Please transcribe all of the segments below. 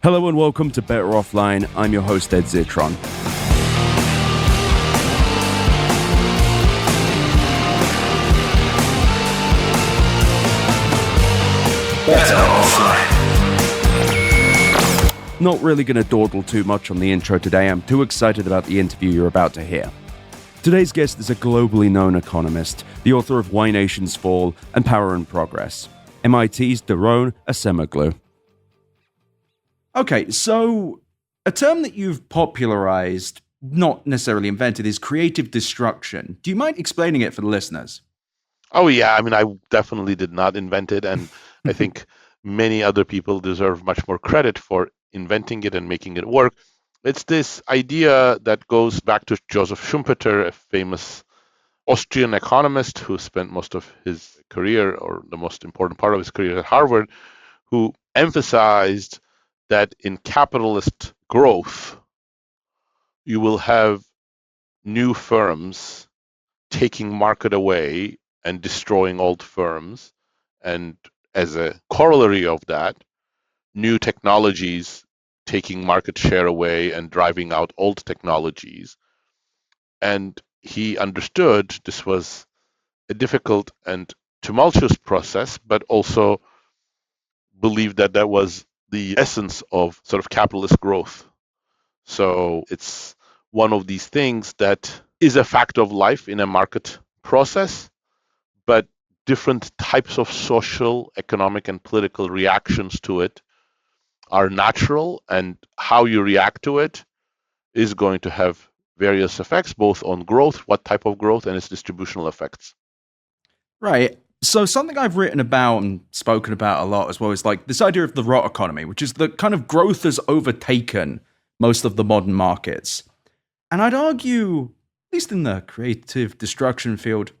Hello and welcome to Better Offline. I'm your host, Ed Zitron. Better Offline. Not really going to dawdle too much on the intro today. I'm too excited about the interview you're about to hear. Today's guest is a globally known economist, the author of Why Nations Fall and Power and Progress, MIT's Daron Acemoglu. Okay, so a term that you've popularized, not necessarily invented, is creative destruction. Do you mind explaining it for the listeners? Oh, yeah. I definitely did not invent it. And I think many other people deserve much more credit for inventing it and making it work. It's this idea that goes back to Joseph Schumpeter, a famous Austrian economist who spent most of his career, or the most important part of his career, at Harvard, who emphasized that in capitalist growth, you will have new firms taking market away and destroying old firms. And as a corollary of that, new technologies taking market share away and driving out old technologies. And he understood this was a difficult and tumultuous process, but also believed that that was the essence of sort of capitalist growth. So it's one of these things that is a fact of life in a market process, but different types of social, economic, and political reactions to it are natural, and how you react to it is going to have various effects, both on growth, what type of growth, and its distributional effects. Right. So something I've written about and spoken about a lot as well is like this idea of the rot economy, which is the kind of growth has overtaken most of the modern markets. And I'd argue, at least in the creative destruction field,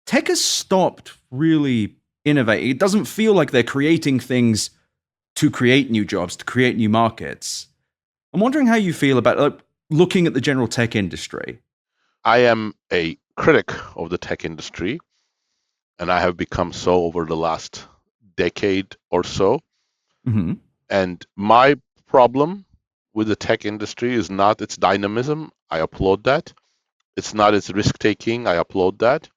tech has stopped really innovating. It doesn't feel like they're creating things to create new jobs, to create new markets. I'm wondering how you feel about looking at the general tech industry. I am a critic of the tech industry, and I have become so over the last decade or so. Mm-hmm. And my problem with the tech industry is not its dynamism. I applaud that. It's not its risk-taking. I applaud that.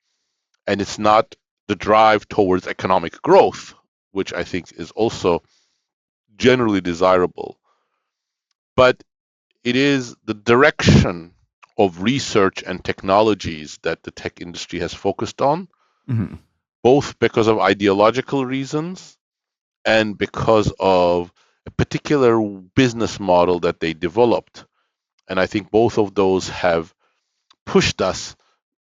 And it's not the drive towards economic growth, which I think is also generally desirable. But it is the direction of research and technologies that the tech industry has focused on, both because of ideological reasons and because of a particular business model that they developed. And I think both of those have pushed us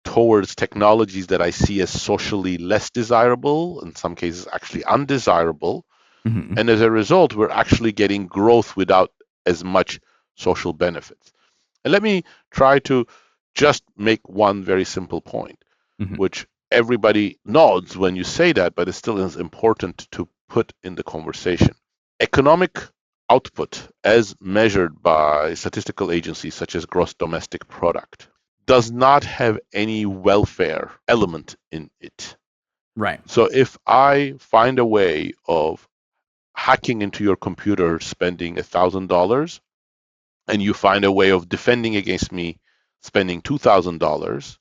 towards technologies that I see as socially less desirable, in some cases actually undesirable. Mm-hmm. And as a result, we're actually getting growth without as much social benefits. And let me try to just make one very simple point, which everybody nods when you say that, but it still is important to put in the conversation. Economic output, as measured by statistical agencies such as gross domestic product, does not have any welfare element in it. Right. So if I find a way of hacking into your computer, spending $1,000, and you find a way of defending against me spending $2,000,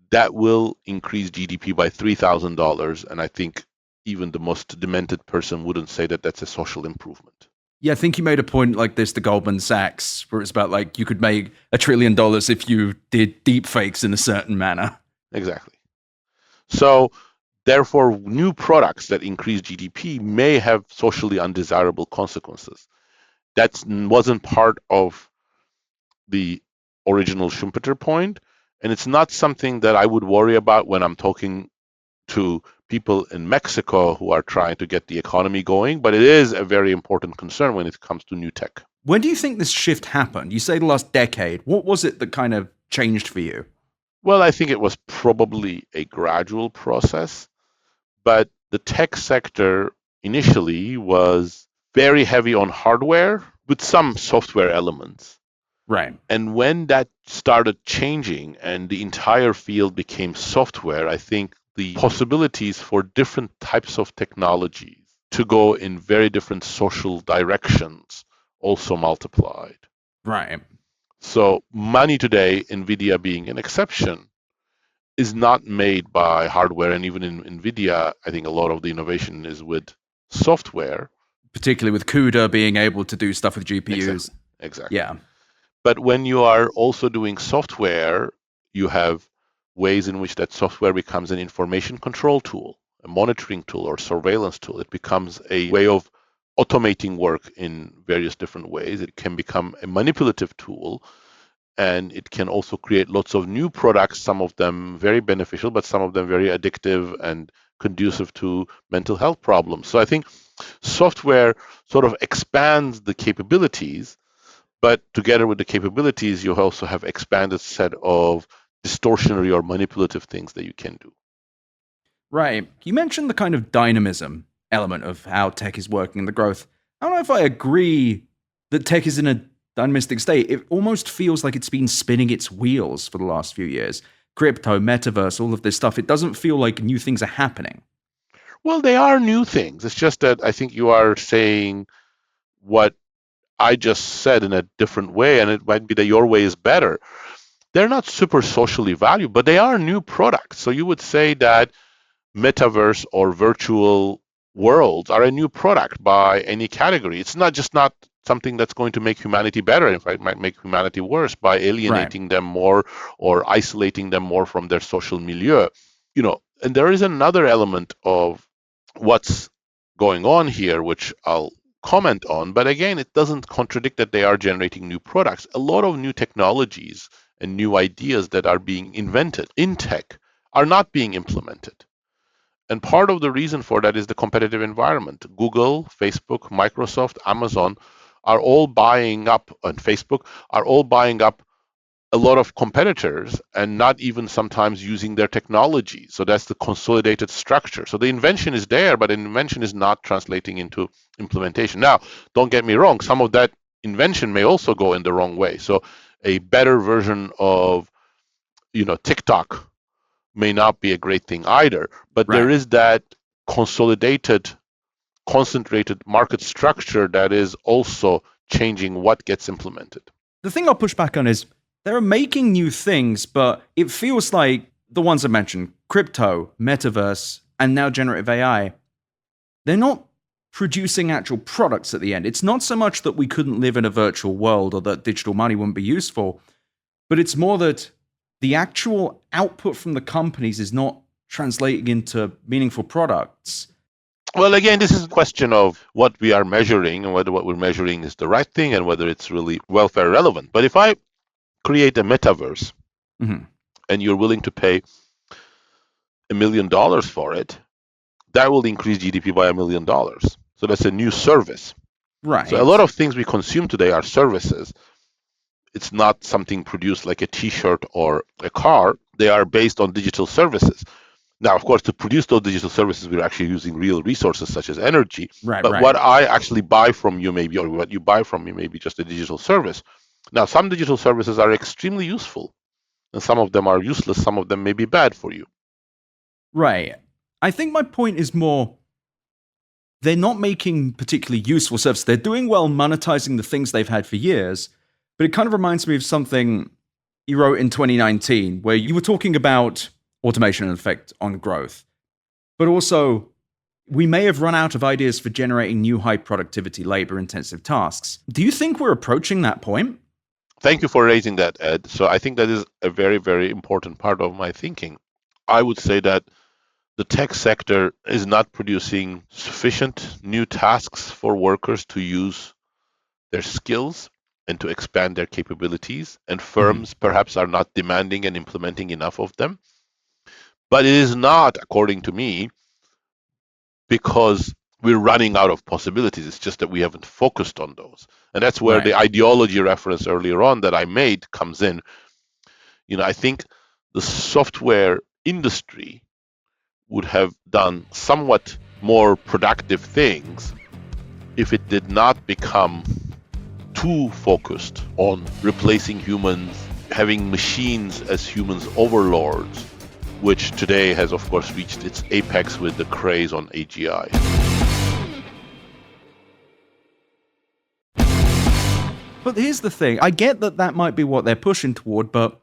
that will increase GDP by $3,000. And I think even the most demented person wouldn't say that that's a social improvement. Yeah, I think you made a point like this to Goldman Sachs, where it's about like you could make $1 trillion if you did deep fakes in a certain manner. Exactly. So therefore, new products that increase GDP may have socially undesirable consequences. That wasn't part of the original Schumpeter point, and it's not something that I would worry about when I'm talking to people in Mexico who are trying to get the economy going, but it is a very important concern when it comes to new tech. When do you think this shift happened? You say the last decade. What was it that kind of changed for you? Well, I think it was probably a gradual process, but the tech sector initially was very heavy on hardware with some software elements. Right. And when that started changing and the entire field became software, I think the possibilities for different types of technologies to go in very different social directions also multiplied. Right. So money today, NVIDIA being an exception, is not made by hardware. And even in NVIDIA, I think a lot of the innovation is with software. Particularly with CUDA being able to do stuff with GPUs. Exactly. Yeah. But when you are also doing software, you have ways in which that software becomes an information control tool, a monitoring tool, or surveillance tool. It becomes a way of automating work in various different ways. It can become a manipulative tool, and it can also create lots of new products, some of them very beneficial, but some of them very addictive and conducive to mental health problems. So I think software sort of expands the capabilities, but together with the capabilities, you also have expanded set of distortionary or manipulative things that you can do. Right. You mentioned the kind of dynamism element of how tech is working and the growth. I don't know if I agree that tech is in a dynamistic state. It almost feels like it's been spinning its wheels for the last few years. Crypto, metaverse, all of this stuff. It doesn't feel like new things are happening. Well, they are new things. It's just that I think you are saying what I just said in a different way, and it might be that your way is better. They're not super socially valued, but they are new products. So you would say that metaverse or virtual worlds are a new product by any category. It's not something that's going to make humanity better. In fact, it might make humanity worse by alienating them more or isolating them more from their social milieu. And there is another element of what's going on here, which I'll comment on, but again, it doesn't contradict that they are generating new products. A lot of new technologies and new ideas that are being invented in tech are not being implemented. And part of the reason for that is the competitive environment. Google, Facebook, Microsoft, Amazon are all buying up, and Facebook are all buying up a lot of competitors and not even sometimes using their technology. So that's the consolidated structure. So the invention is there, but the invention is not translating into implementation. Now, don't get me wrong, some of that invention may also go in the wrong way. So a better version of TikTok may not be a great thing either, but there is that consolidated, concentrated market structure that is also changing what gets implemented. The thing I'll push back on is they're making new things, but it feels like the ones I mentioned, crypto, metaverse, and now generative AI, they're not producing actual products at the end. It's not so much that we couldn't live in a virtual world or that digital money wouldn't be useful, but it's more that the actual output from the companies is not translating into meaningful products. Well, again, this is a question of what we are measuring and whether what we're measuring is the right thing and whether it's really welfare relevant. But if I create a metaverse and you're willing to pay $1 million for it, that will increase GDP by $1 million. So that's a new service. Right. So a lot of things we consume today are services. It's not something produced like a t-shirt or a car. They are based on digital services. Now, of course, to produce those digital services, we're actually using real resources such as energy. But what I actually buy from you maybe, or what you buy from me may be just a digital service. Now, some digital services are extremely useful, and some of them are useless. Some of them may be bad for you. Right. I think my point is more, they're not making particularly useful services. They're doing well monetizing the things they've had for years, but it kind of reminds me of something you wrote in 2019, where you were talking about automation and effect on growth, but also we may have run out of ideas for generating new high productivity, labor-intensive tasks. Do you think we're approaching that point? Thank you for raising that, Ed. So I think that is a very, very important part of my thinking. I would say that the tech sector is not producing sufficient new tasks for workers to use their skills and to expand their capabilities, and firms perhaps are not demanding and implementing enough of them. But it is not, according to me, because we're running out of possibilities. It's just that we haven't focused on those. And that's where the ideology reference earlier on that I made comes in. I think the software industry would have done somewhat more productive things if it did not become too focused on replacing humans, having machines as humans overlords, which today has, of course, reached its apex with the craze on AGI. But here's the thing. I get that that might be what they're pushing toward, but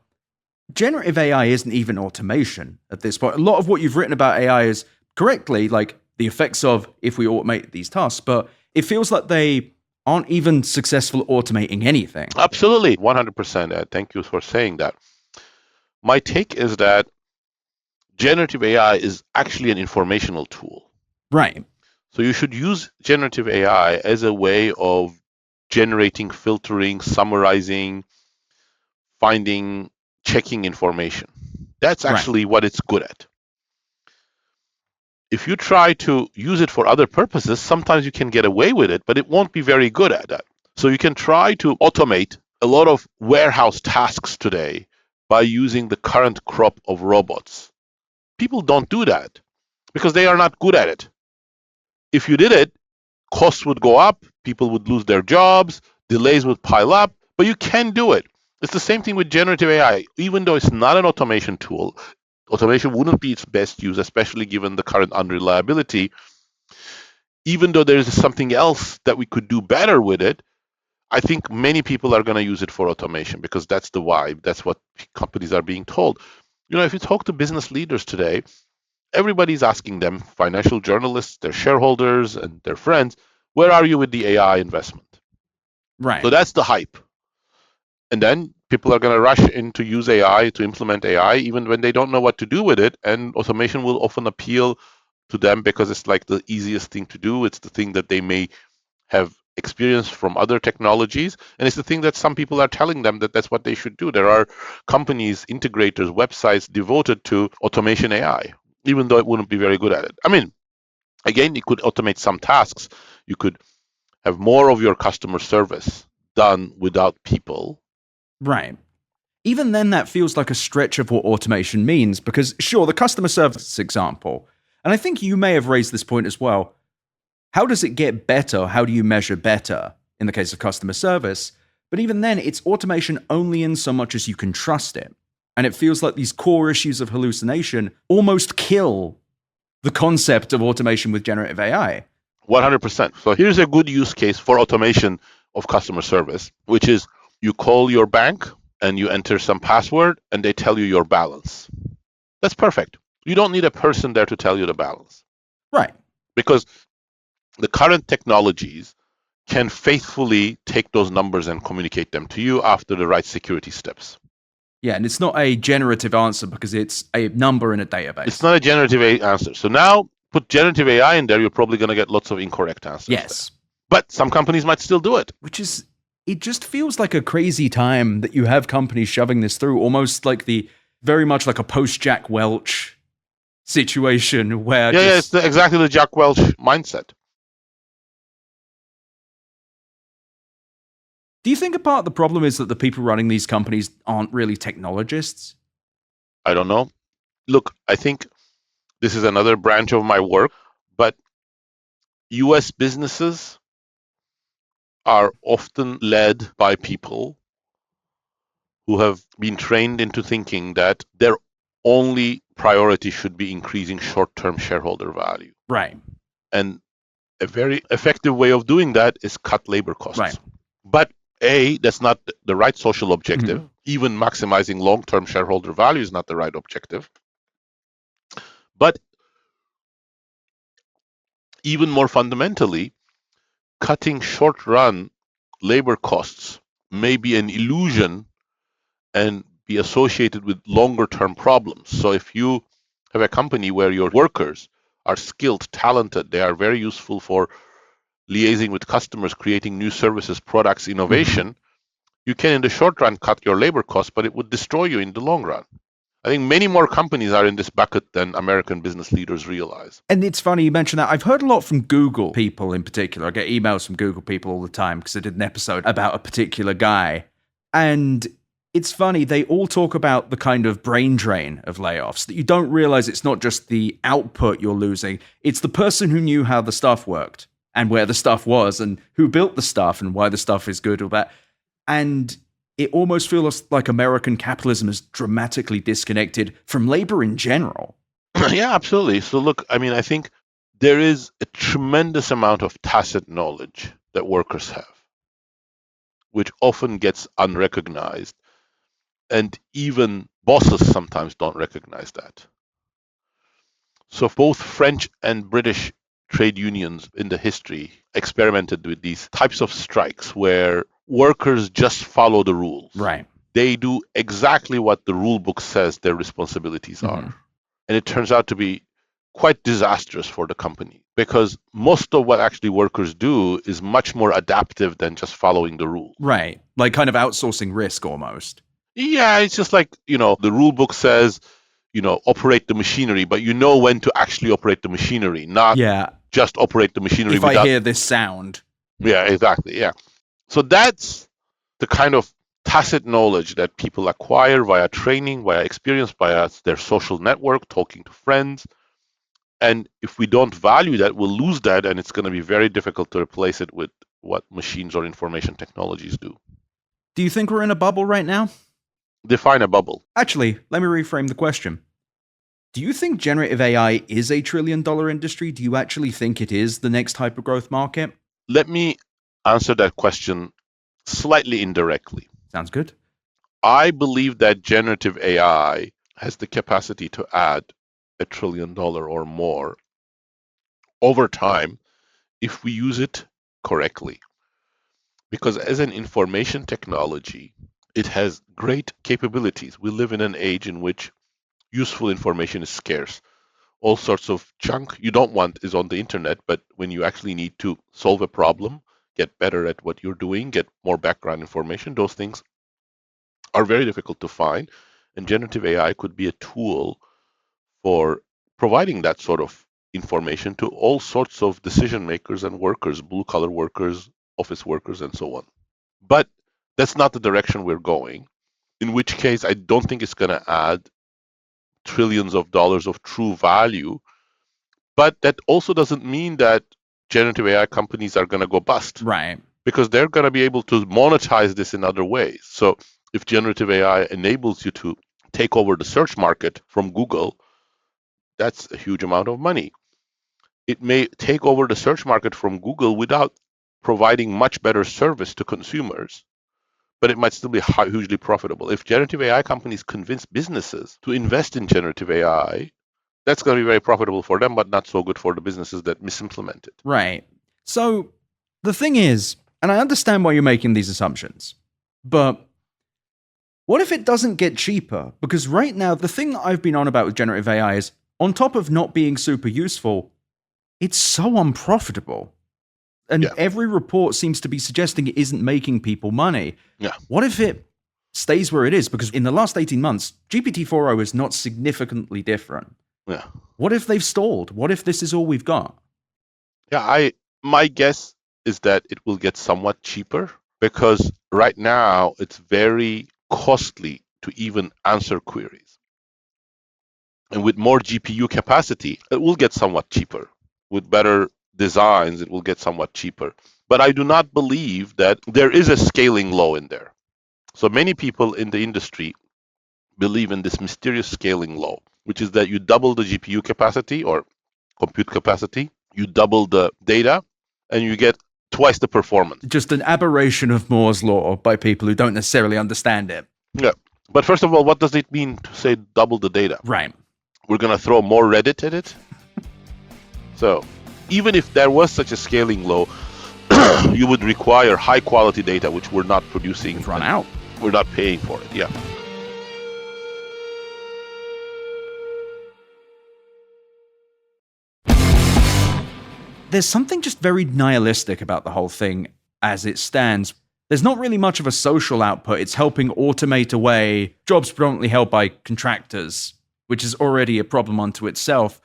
generative AI isn't even automation at this point. A lot of what you've written about AI is correctly like the effects of if we automate these tasks, but it feels like they aren't even successful automating anything. Absolutely, 100%, Ed. Thank you for saying that. My take is that generative AI is actually an informational tool. Right. So you should use generative AI as a way of generating, filtering, summarizing, finding, checking information. That's actually what it's good at. If you try to use it for other purposes, sometimes you can get away with it, but it won't be very good at that. So you can try to automate a lot of warehouse tasks today by using the current crop of robots. People don't do that because they are not good at it. If you did it, costs would go up, people would lose their jobs, delays would pile up, but you can do it. It's the same thing with generative AI. Even though it's not an automation tool, automation wouldn't be its best use, especially given the current unreliability. Even though there is something else that we could do better with it, I think many people are going to use it for automation because that's the vibe. That's what companies are being told. If you talk to business leaders today, everybody's asking them, financial journalists, their shareholders, and their friends, where are you with the AI investment? Right. So that's the hype. And then people are going to rush in to use AI, to implement AI, even when they don't know what to do with it. And automation will often appeal to them because it's like the easiest thing to do. It's the thing that they may have experience from other technologies. And it's the thing that some people are telling them that that's what they should do. There are companies, integrators, websites devoted to automation AI, even though it wouldn't be very good at it. I mean, again, you could automate some tasks. You could have more of your customer service done without people. Right. Even then, that feels like a stretch of what automation means, because sure, the customer service example, and I think you may have raised this point as well. How does it get better? How do you measure better in the case of customer service? But even then, it's automation only in so much as you can trust it. And it feels like these core issues of hallucination almost kill the concept of automation with generative AI. 100%. So here's a good use case for automation of customer service, which is you call your bank and you enter some password and they tell you your balance. That's perfect. You don't need a person there to tell you the balance. Right. Because the current technologies can faithfully take those numbers and communicate them to you after the right security steps. Yeah, and it's not a generative answer because it's a number in a database. It's not a generative answer. So now put generative AI in there, you're probably going to get lots of incorrect answers. Yes. There. But some companies might still do it. Which is, it just feels like a crazy time that you have companies shoving this through, almost like very much like a post-Jack Welch situation where... Yeah, it's exactly the Jack Welch mindset. Do you think a part of the problem is that the people running these companies aren't really technologists? I don't know. Look, I think this is another branch of my work, but US businesses are often led by people who have been trained into thinking that their only priority should be increasing short-term shareholder value. Right. And a very effective way of doing that is cut labor costs. Right. But that's not the right social objective. Mm-hmm. Even maximizing long-term shareholder value is not the right objective. But even more fundamentally, cutting short-run labor costs may be an illusion and be associated with longer-term problems. So if you have a company where your workers are skilled, talented, they are very useful for liaising with customers, creating new services, products, innovation, mm-hmm. You can in the short run cut your labor costs, but it would destroy you in the long run. I think many more companies are in this bucket than American business leaders realize. And it's funny you mention that. I've heard a lot from Google people in particular. I get emails from Google people all the time because I did an episode about a particular guy. And it's funny, they all talk about the kind of brain drain of layoffs, that you don't realize it's not just the output you're losing, it's the person who knew how the stuff worked and where the stuff was and who built the stuff and why the stuff is good or bad. And it almost feels like American capitalism is dramatically disconnected from labor in general. Yeah, absolutely. So look, I mean, I think there is a tremendous amount of tacit knowledge that workers have. which often gets unrecognized. And even bosses sometimes don't recognize that. So both French and British trade unions in the history experimented with these types of strikes where workers just follow the rules. Right. They do exactly what the rule book says their responsibilities are. And it turns out to be quite disastrous for the company because most of what actually workers do is much more adaptive than just following the rules. Right. Like kind of outsourcing risk almost. Yeah, it's just like, the rule book says, operate the machinery, but you know when to actually operate the machinery, not just operate the machinery. If I hear this sound. Yeah, exactly. Yeah. So that's the kind of tacit knowledge that people acquire via training, via experience, via their social network, talking to friends. And if we don't value that, we'll lose that, and it's going to be very difficult to replace it with what machines or information technologies do. Do you think we're in a bubble right now? Define a bubble. Actually, let me reframe the question. Do you think generative AI is a $1 trillion industry? Do you actually think it is the next hypergrowth market? Let me answer that question slightly indirectly. Sounds good. I believe that generative AI has the capacity to add $1 trillion or more over time if we use it correctly. Because as an information technology, it has great capabilities. We live in an age in which useful information is scarce. All sorts of junk you don't want is on the internet, but when you actually need to solve a problem, get better at what you're doing, get more background information, those things are very difficult to find. And generative AI could be a tool for providing that sort of information to all sorts of decision makers and workers, blue collar workers, office workers, and so on. But that's not the direction we're going, in which case I don't think it's going to add trillions of dollars of true value. But that also doesn't mean that generative AI companies are going to go bust. Right. Because they're going to be able to monetize this in other ways. So if generative AI enables you to take over the search market from Google, that's a huge amount of money. It may take over the search market from Google without providing much better service to consumers, but it might still be hugely profitable. If generative AI companies convince businesses to invest in generative AI, that's going to be very profitable for them, but not so good for the businesses that misimplement it. Right. So the thing is, and I understand why you're making these assumptions, but what if it doesn't get cheaper? Because right now, the thing that I've been on about with generative AI is, on top of not being super useful, it's so unprofitable. And every report seems to be suggesting it isn't making people money. Yeah. What if it stays where it is? Because in the last 18 months, GPT-4o is not significantly different. Yeah. What if they've stalled? What if this is all we've got? Yeah, my guess is that it will get somewhat cheaper because right now it's very costly to even answer queries. And with more GPU capacity, it will get somewhat cheaper. With better designs, it will get somewhat cheaper. But I do not believe that there is a scaling law in there. So many people in the industry believe in this mysterious scaling law, which is that you double the GPU capacity or compute capacity, you double the data, and you get twice the performance. Just an aberration of Moore's law by people who don't necessarily understand it. Yeah. But first of all, what does it mean to say double the data? Right. We're going to throw more Reddit at it? So even if there was such a scaling law, you would require high quality data, which we're not producing. It's run out. We're not paying for it. Yeah. There's something just very nihilistic about the whole thing as it stands. There's not really much of a social output. It's helping automate away jobs predominantly held by contractors, which is already a problem unto itself.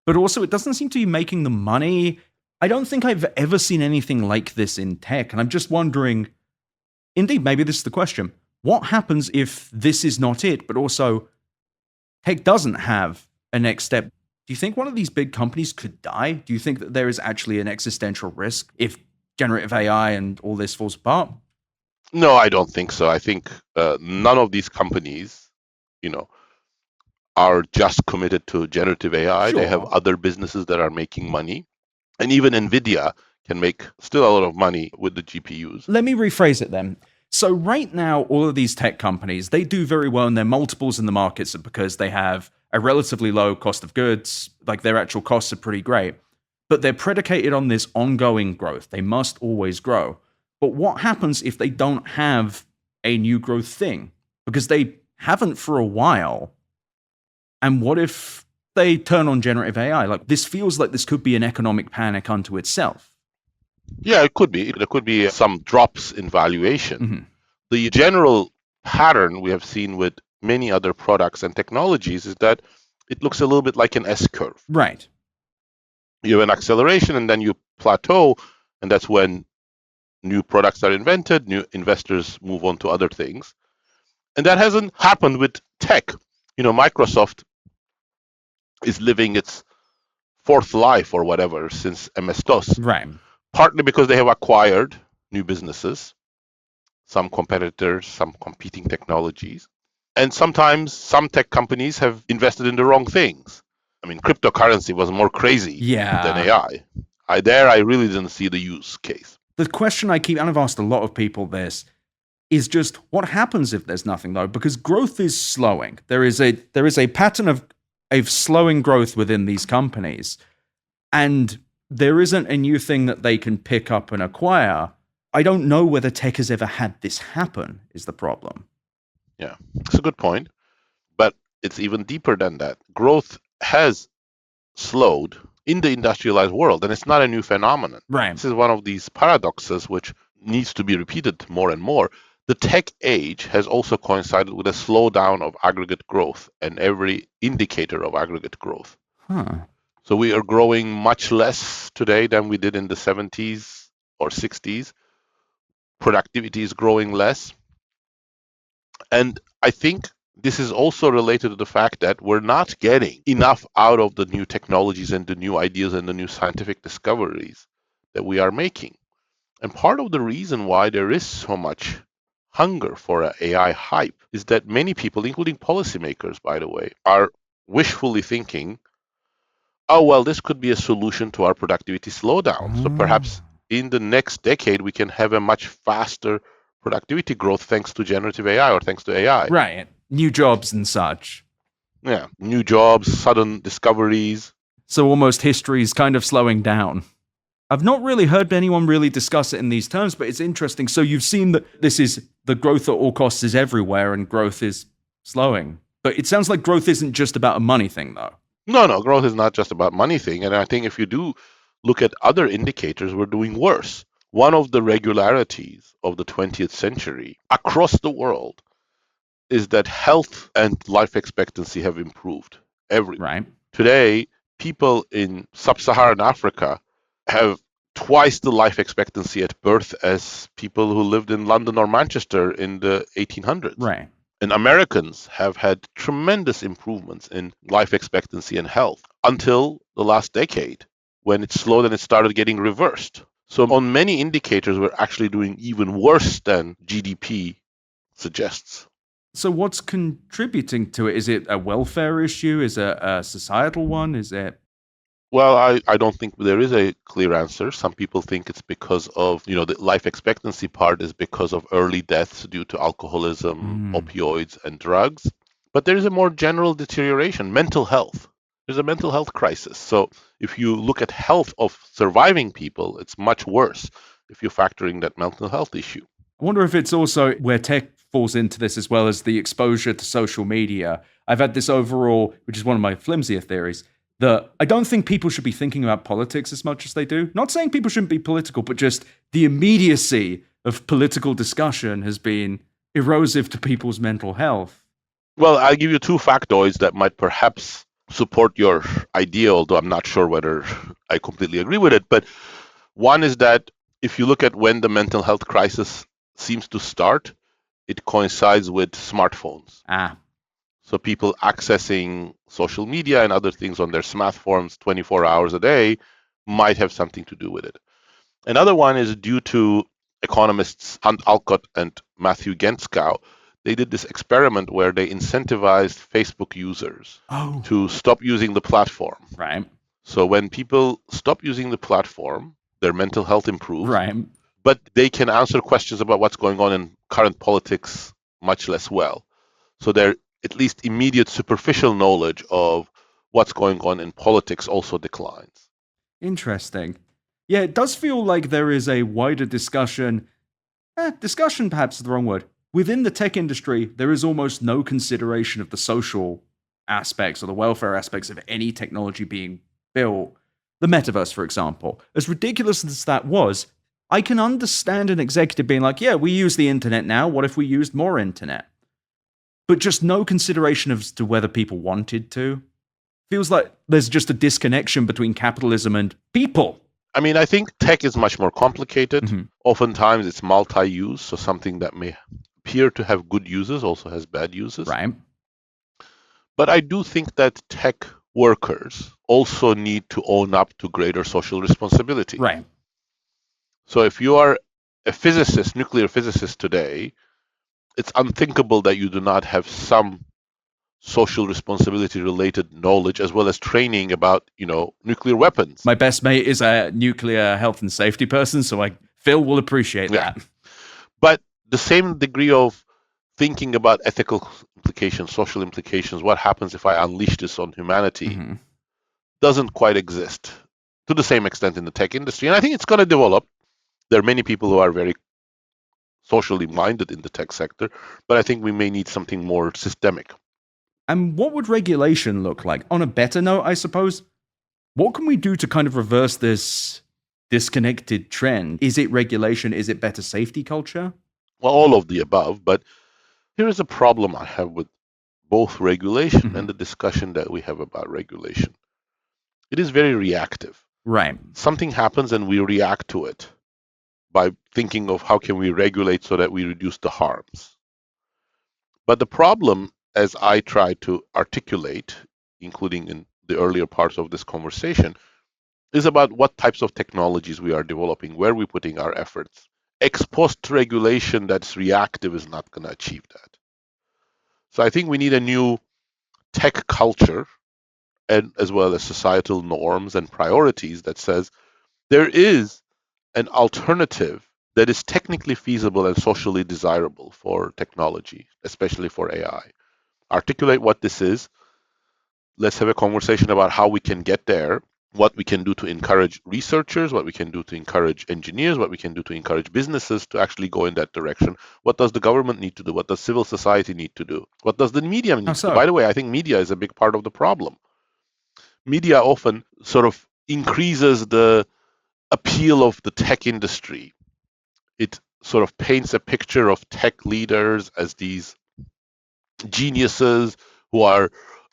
But also, it doesn't seem to be making the money. I don't think I've ever seen anything like this in tech. And I'm just wondering, indeed, maybe this is the question. What happens if this is not it, but also tech doesn't have a next step? Do you think one of these big companies could die? Do you think that there is actually an existential risk if generative AI and all this falls apart? No, I don't think so. I think none of these companies, are just committed to generative AI. Sure. They have other businesses that are making money. And even NVIDIA can make still a lot of money with the GPUs. Let me rephrase it then. So right now, all of these tech companies, they do very well in their multiples in the markets because they have a relatively low cost of goods, like their actual costs are pretty great, but they're predicated on this ongoing growth. They must always grow. But what happens if they don't have a new growth thing? Because they haven't for a while. And what if they turn on generative AI? Like, this feels like this could be an economic panic unto itself. Yeah, it could be. There could be some drops in valuation. Mm-hmm. The general pattern we have seen with many other products and technologies is that it looks a little bit like an S curve. Right. You have an acceleration and then you plateau, and that's when new products are invented, new investors move on to other things. And that hasn't happened with tech. Microsoft is living its fourth life or whatever since MS-DOS. Right. Partly because they have acquired new businesses, some competitors, some competing technologies. And sometimes some tech companies have invested in the wrong things. I mean, cryptocurrency was more crazy than AI. I really didn't see the use case. The question I keep, and I've asked a lot of people this, is just what happens if there's nothing though? Because growth is slowing. There is a pattern of slowing growth within these companies. And there isn't a new thing that they can pick up and acquire. I don't know whether tech has ever had this happen, is the problem. Yeah, it's a good point. But it's even deeper than that. Growth has slowed in the industrialized world, and it's not a new phenomenon. Right. This is one of these paradoxes which needs to be repeated more and more. The tech age has also coincided with a slowdown of aggregate growth and every indicator of aggregate growth. So we are growing much less today than we did in the 70s or 60s. Productivity is growing less. And I think this is also related to the fact that we're not getting enough out of the new technologies and the new ideas and the new scientific discoveries that we are making. And part of the reason why there is so much hunger for an AI hype is that many people, including policymakers, by the way, are wishfully thinking, oh, well, this could be a solution to our productivity slowdown. So perhaps in the next decade, we can have a much faster productivity growth thanks to generative AI or thanks to AI. Right. New jobs and such. Yeah. New jobs, sudden discoveries. So almost history is kind of slowing down. I've not really heard anyone really discuss it in these terms, but it's interesting. So you've seen that this is the growth at all costs is everywhere and growth is slowing. But it sounds like growth isn't just about a money thing, though. No, growth is not just about money thing. And I think if you do look at other indicators, we're doing worse. One of the regularities of the 20th century across the world is that health and life expectancy have improved everywhere. Right. Today, people in sub-Saharan Africa have twice the life expectancy at birth as people who lived in London or Manchester in the 1800s. Right. And Americans have had tremendous improvements in life expectancy and health until the last decade, when it slowed and it started getting reversed. So on many indicators, we're actually doing even worse than GDP suggests. So what's contributing to it? Is it a welfare issue? Is it a societal one? Is it? Well, I don't think there is a clear answer. Some people think it's because of, the life expectancy part is because of early deaths due to alcoholism, opioids, and drugs. But there is a more general deterioration, mental health. There's a mental health crisis. So if you look at health of surviving people, it's much worse if you're factoring that mental health issue. I wonder if it's also where tech falls into this as well as the exposure to social media. I've had this overall, which is one of my flimsier theories, that I don't think people should be thinking about politics as much as they do. Not saying people shouldn't be political, but just the immediacy of political discussion has been erosive to people's mental health. Well, I'll give you two factoids that might perhaps support your idea, although I'm not sure whether I completely agree with it. But one is that if you look at when the mental health crisis seems to start, it coincides with smartphones. So people accessing social media and other things on their smartphones 24 hours a day might have something to do with it. Another one is due to economists Hunt Alcott and Matthew Gentzkow. They did this experiment where they incentivized Facebook users to stop using the platform. Right. So when people stop using the platform, their mental health improves, Right. but they can answer questions about what's going on in current politics much less well. So their at least immediate superficial knowledge of what's going on in politics also declines. Interesting. Yeah, it does feel like there is a wider discussion. Discussion perhaps is the wrong word. Within the tech industry, there is almost no consideration of the social aspects or the welfare aspects of any technology being built. The metaverse, for example, as ridiculous as that was, I can understand an executive being like, yeah, we use the internet now. What if we used more internet? But just no consideration as to whether people wanted to. Feels like there's just a disconnection between capitalism and people. I mean, I think tech is much more complicated. Mm-hmm. Oftentimes it's multi-use, so something that may appear to have good uses also has bad uses. Right. But I do think that tech workers also need to own up to greater social responsibility. Right. So if you are a physicist, nuclear physicist today, it's unthinkable that you do not have some social responsibility related knowledge as well as training about, nuclear weapons. My best mate is a nuclear health and safety person, so Phil will appreciate that. But the same degree of thinking about ethical implications, social implications, what happens if I unleash this on humanity, doesn't quite exist to the same extent in the tech industry. And I think it's going to develop. There are many people who are very socially minded in the tech sector, but I think we may need something more systemic. And what would regulation look like? On a better note, I suppose, what can we do to kind of reverse this disconnected trend? Is it regulation? Is it better safety culture? Well, all of the above, but here is a problem I have with both regulation and the discussion that we have about regulation. It is very reactive. Right. Something happens and we react to it by thinking of how can we regulate so that we reduce the harms. But the problem, as I try to articulate, including in the earlier parts of this conversation, is about what types of technologies we are developing, where we're putting our efforts. Ex post regulation that's reactive is not going to achieve that. So I think we need a new tech culture, and as well as societal norms and priorities that says there is an alternative that is technically feasible and socially desirable for technology, especially for AI. Articulate what this is. Let's have a conversation about how we can get there, what we can do to encourage researchers, what we can do to encourage engineers, what we can do to encourage businesses to actually go in that direction. What does the government need to do? What does civil society need to do? What does the media need to do? By the way, I think media is a big part of the problem. Media often sort of increases the appeal of the tech industry. It sort of paints a picture of tech leaders as these geniuses who are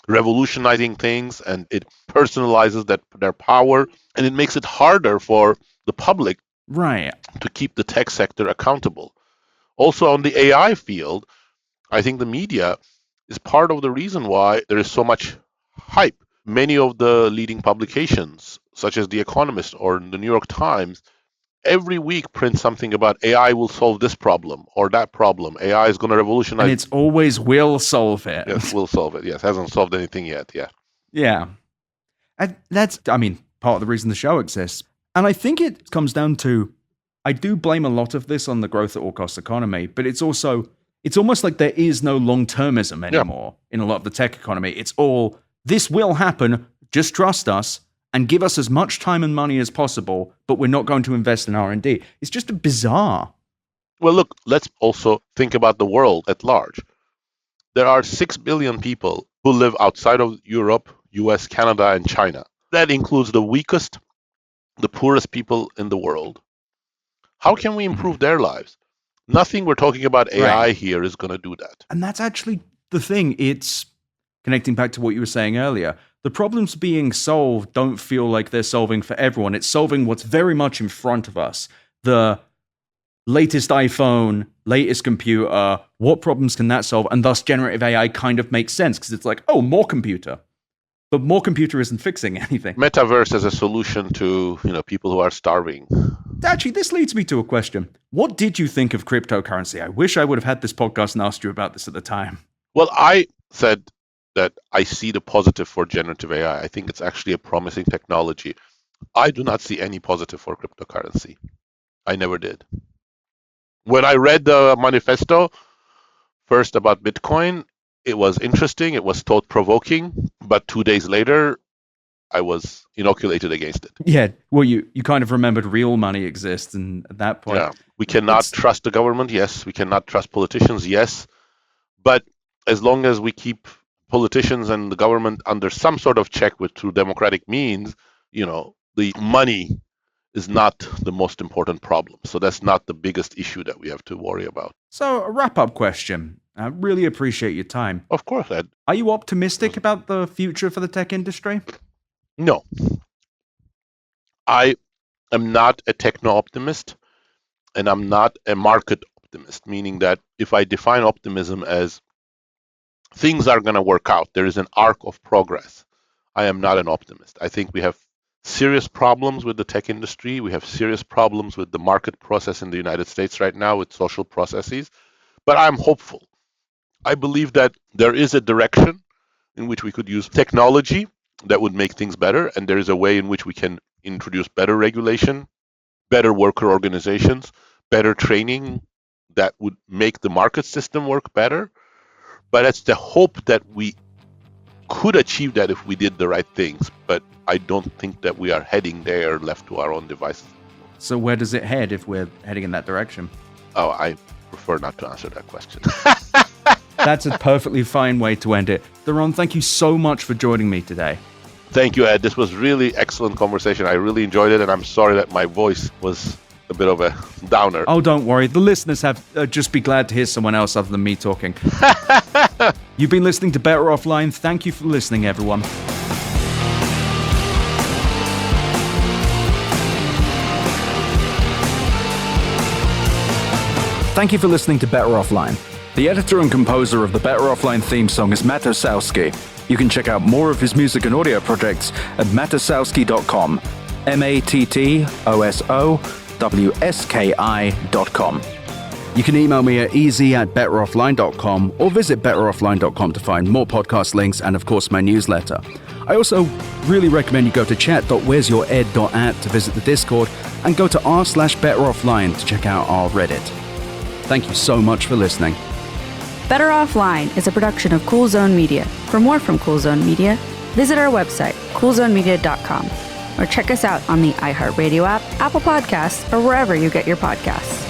revolutionizing things, and it personalizes their power, and it makes it harder for the public to keep the tech sector accountable. Also on the AI field, I think the media is part of the reason why there is so much hype. Many of the leading publications, such as The Economist or the New York Times, every week print something about AI will solve this problem or that problem. AI is going to revolutionize. And it's always will solve it. Yes, will solve it. Yes, hasn't solved anything yet. Yeah. Yeah. And that's, part of the reason the show exists. And I think it comes down to, I do blame a lot of this on the growth at all cost economy, but it's almost like there is no long-termism anymore in a lot of the tech economy. It's all, this will happen, just trust us, and give us as much time and money as possible, but we're not going to invest in R&D. It's just bizarre. Well, look, let's also think about the world at large. There are 6 billion people who live outside of Europe, US, Canada, and China. That includes the weakest, the poorest people in the world. How can we improve their lives? Nothing we're talking about AI here is going to do that. And that's actually the thing. It's connecting back to what you were saying earlier. The problems being solved don't feel like they're solving for everyone. It's solving what's very much in front of us. The latest iPhone, latest computer, what problems can that solve? And thus generative AI kind of makes sense because it's like, oh, more computer. But more computer isn't fixing anything. Metaverse as a solution to, people who are starving. Actually, this leads me to a question. What did you think of cryptocurrency? I wish I would have had this podcast and asked you about this at the time. Well, I said that I see the positive for generative AI. I think it's actually a promising technology. I do not see any positive for cryptocurrency. I never did. When I read the manifesto first about Bitcoin, it was interesting, it was thought-provoking, but 2 days later, I was inoculated against it. Yeah, well, you kind of remembered real money exists, and at that point... Yeah, we cannot trust the government, yes. We cannot trust politicians, yes. But as long as we keep politicians and the government under some sort of check through democratic means, the money is not the most important problem. So that's not the biggest issue that we have to worry about. So, a wrap-up question. I really appreciate your time. Of course, Ed. Are you optimistic about the future for the tech industry? No. I am not a techno-optimist, and I'm not a market optimist, meaning that if I define optimism as things are going to work out, there is an arc of progress, I am not an optimist. I think we have serious problems with the tech industry. We have serious problems with the market process in the United States right now with social processes, but I'm hopeful. I believe that there is a direction in which we could use technology that would make things better, and there is a way in which we can introduce better regulation, better worker organizations, better training that would make the market system work better. But it's the hope that we could achieve that if we did the right things, but I don't think that we are heading there left to our own devices. So where does it head if we're heading in that direction? Oh, I prefer not to answer that question. That's a perfectly fine way to end it. Daron, thank you so much for joining me today. Thank you, Ed. This was really excellent conversation. I really enjoyed it, and I'm sorry that my voice was a bit of a downer. Oh, don't worry. The listeners have just be glad to hear someone else other than me talking. You've been listening to Better Offline. Thank you for listening, everyone. Thank you for listening to Better Offline. The editor and composer of the Better Offline theme song is Matt Osowski. You can check out more of his music and audio projects at matosowski.com. MATTOSOWSKI.com. You can email me at easy@betteroffline.com or visit betteroffline.com to find more podcast links and, of course, my newsletter. I also really recommend you go to chat.wheresyouרד.at to visit the Discord and go to r/betteroffline to check out our Reddit. Thank you so much for listening. Better Offline is a production of Cool Zone Media. For more from Cool Zone Media, visit our website, coolzonemedia.com, or check us out on the iHeart Radio app, Apple Podcasts, or wherever you get your podcasts.